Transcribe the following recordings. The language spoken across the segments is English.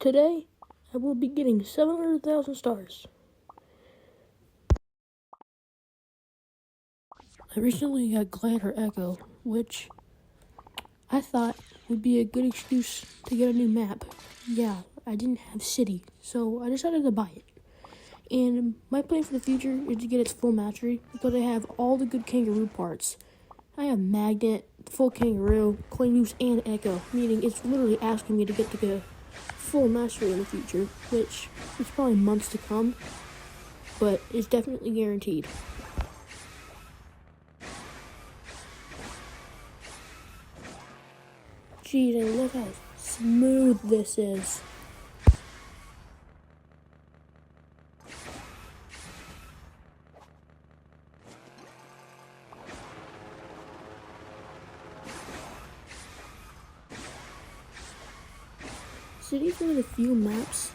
Today, I will be getting 700,000 stars. I recently got Glider Echo, which I thought would be a good excuse to get a new map. Yeah, I didn't have City, so I decided to buy it. And my plan for the future is to get its full mastery because I have all the good kangaroo parts. I have Magnet, full kangaroo, coin use, and echo, meaning it's literally asking me to get the full mastery in the future, which is probably months to come, but it's definitely guaranteed. Geez, I love how smooth this is. City's one of the few maps,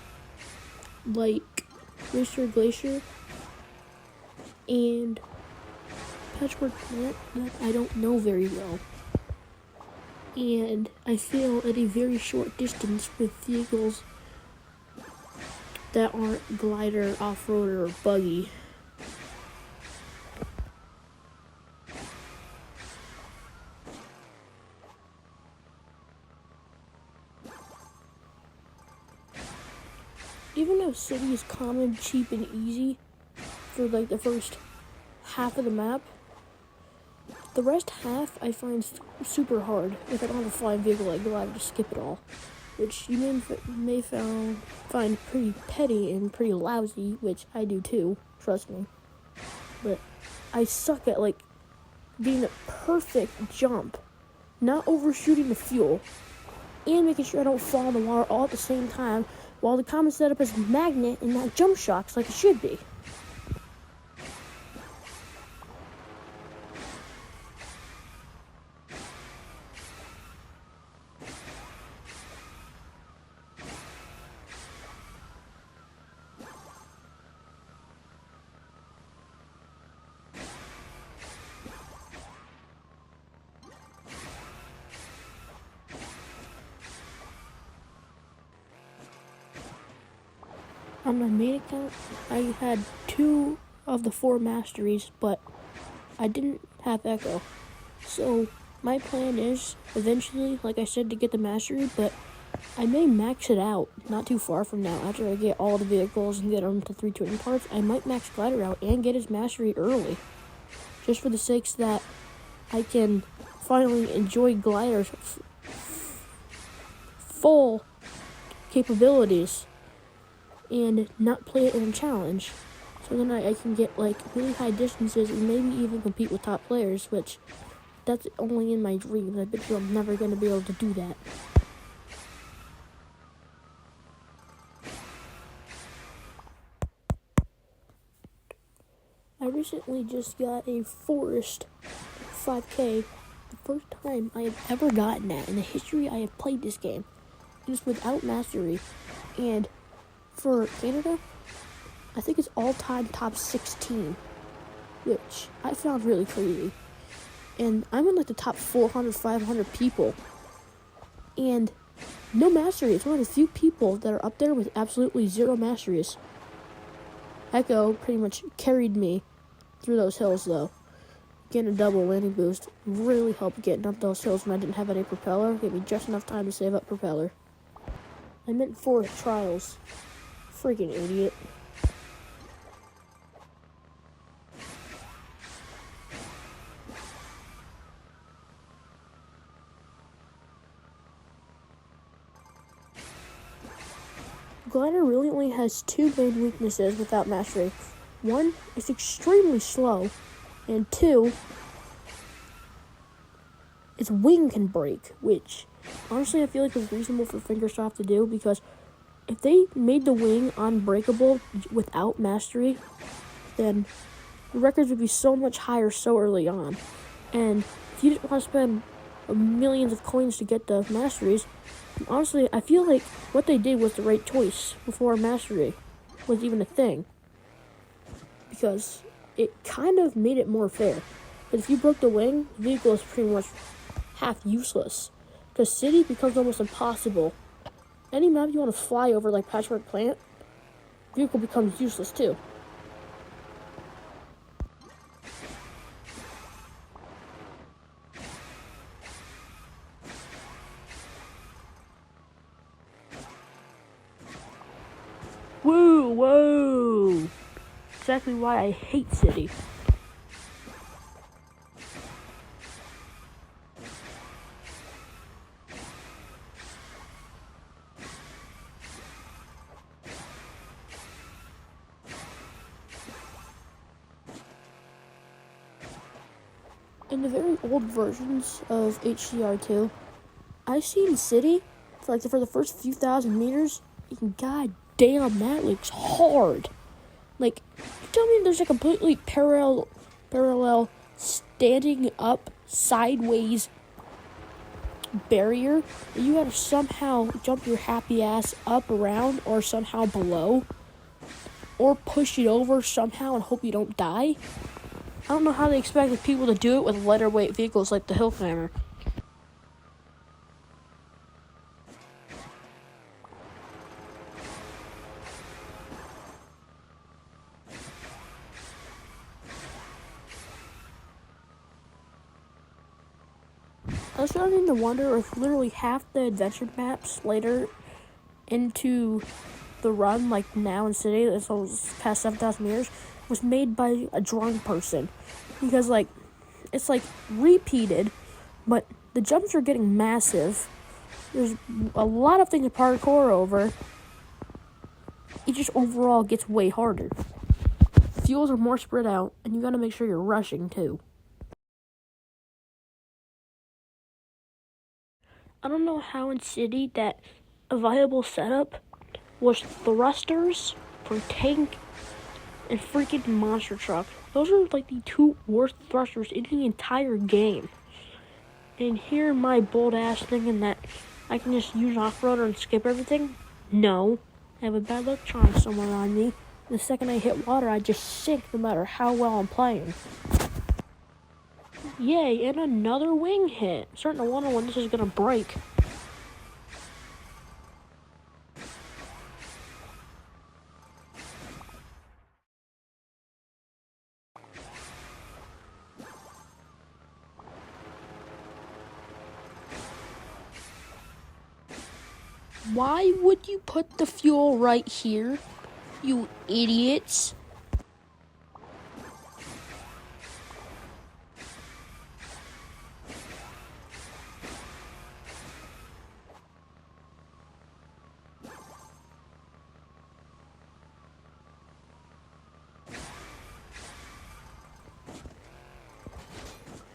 like Racer Glacier and Patchwork Planet, that I don't know very well. And I feel at a very short distance with vehicles that aren't glider, off-roader, or buggy. Even though City is common, cheap, and easy for like the first half of the map, the rest half I find super hard if I don't have a flying vehicle like Glider to skip it all, which you may find pretty petty and pretty lousy, which I do too, trust me. But I suck at like getting a perfect jump, not overshooting the fuel, and making sure I don't fall in the water all at the same time while the common setup is Magnet and not jump shocks like it should be. On my main account, I had 2 of the 4 masteries, but I didn't have Echo. So my plan is eventually, like I said, to get the mastery, but I may max it out not too far from now. After I get all the vehicles and get them to 320 parts, I might max Glider out and get his mastery early. Just for the sakes that I can finally enjoy Glider's full capabilities and not play it in a challenge. So then I can get like really high distances and maybe even compete with top players, which that's only in my dreams. I bet you I'm never going to be able to do that. I recently just got a Forest 5K. The first time I have ever gotten that in the history I have played this game. Just without mastery. And for Canada, I think it's all-time top 16, which I found really crazy. And I'm in like the top 400, 500 people. And no mastery. It's one of the few people that are up there with absolutely 0 masteries. Echo pretty much carried me through those hills, though. Getting a double landing boost really helped getting up those hills when I didn't have any propeller. Gave me just enough time to save up propeller. I meant for trials. Freaking idiot. Glider really only has 2 main weaknesses without mastery. 1, it's extremely slow, and 2, its wing can break, which honestly I feel like is reasonable for Fingersoft to do, because if they made the wing unbreakable without mastery, then the records would be so much higher so early on. And if you didn't want to spend millions of coins to get the masteries, honestly, I feel like what they did was the right choice before mastery was even a thing. Because it kind of made it more fair. But if you broke the wing, the vehicle is pretty much half useless. Because City becomes almost impossible Any map you want to fly over, like Patchwork Plant, vehicle becomes useless too. Woo, whoa! Exactly why I hate City. In the very old versions of HCR2, I've seen City for the first few thousand meters. And god damn, that looks hard. Like, you tell me there's a completely parallel standing up sideways barrier that you gotta somehow jump your happy ass up around or somehow below or push it over somehow and hope you don't die. I don't know how they expected people to do it with lighter weight vehicles like the Hill Climber. I was starting to wonder if literally half the adventure maps later into the run, like now in City, that's past 7,000 meters, was made by a drunk person. Because, like, it's like repeated, but the jumps are getting massive. There's a lot of things to parkour over. It just overall gets way harder. Fuels are more spread out, and you gotta make sure you're rushing too. I don't know how in City that a viable setup was thrusters for tank and freaking monster truck. Those are like the two worst thrusters in the entire game. And here my bold ass thinking that I can just use off-roader and skip everything? No. I have a bad luck charm somewhere on me. The second I hit water, I just sink no matter how well I'm playing. Yay, and another wing hit. I'm starting to wonder when this is gonna break. Why would you put the fuel right here, you idiots?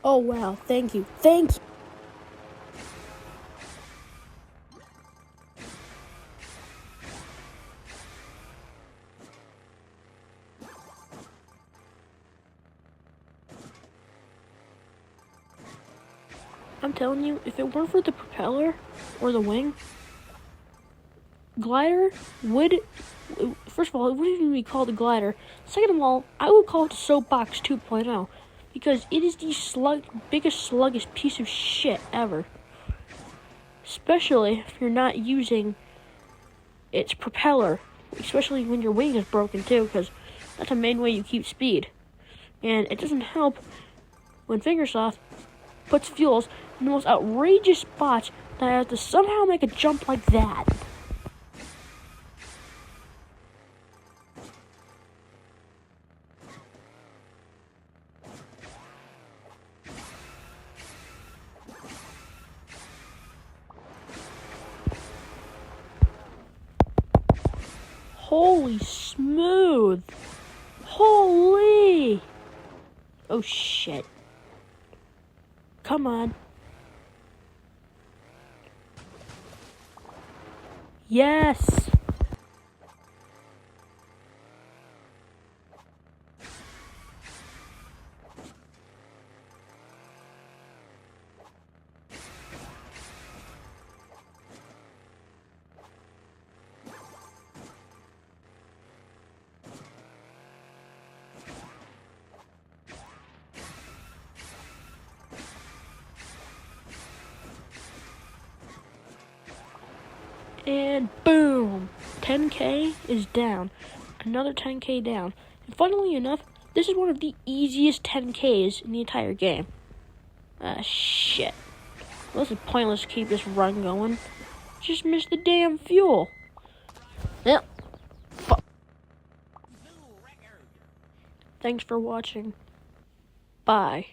Oh wow, thank you. Thank you. I'm telling you, if it weren't for the propeller or the wing, glider would, first of all, it wouldn't even be called a glider. Second of all, I would call it the Soapbox 2.0 because it is the biggest sluggish piece of shit ever. Especially if you're not using its propeller, especially when your wing is broken too, because that's the main way you keep speed. And it doesn't help when Fingersoft puts fuels in the most outrageous spots that I have to somehow make a jump like that. Holy smooth. Holy. Oh shit. Come on. Yes. And And boom! 10k is down. Another 10k down. And funnily enough, this is one of the easiest 10ks in the entire game. Shit. Well, this is pointless to keep this run going. Just missed the damn fuel. Yep. Thanks for watching. Bye.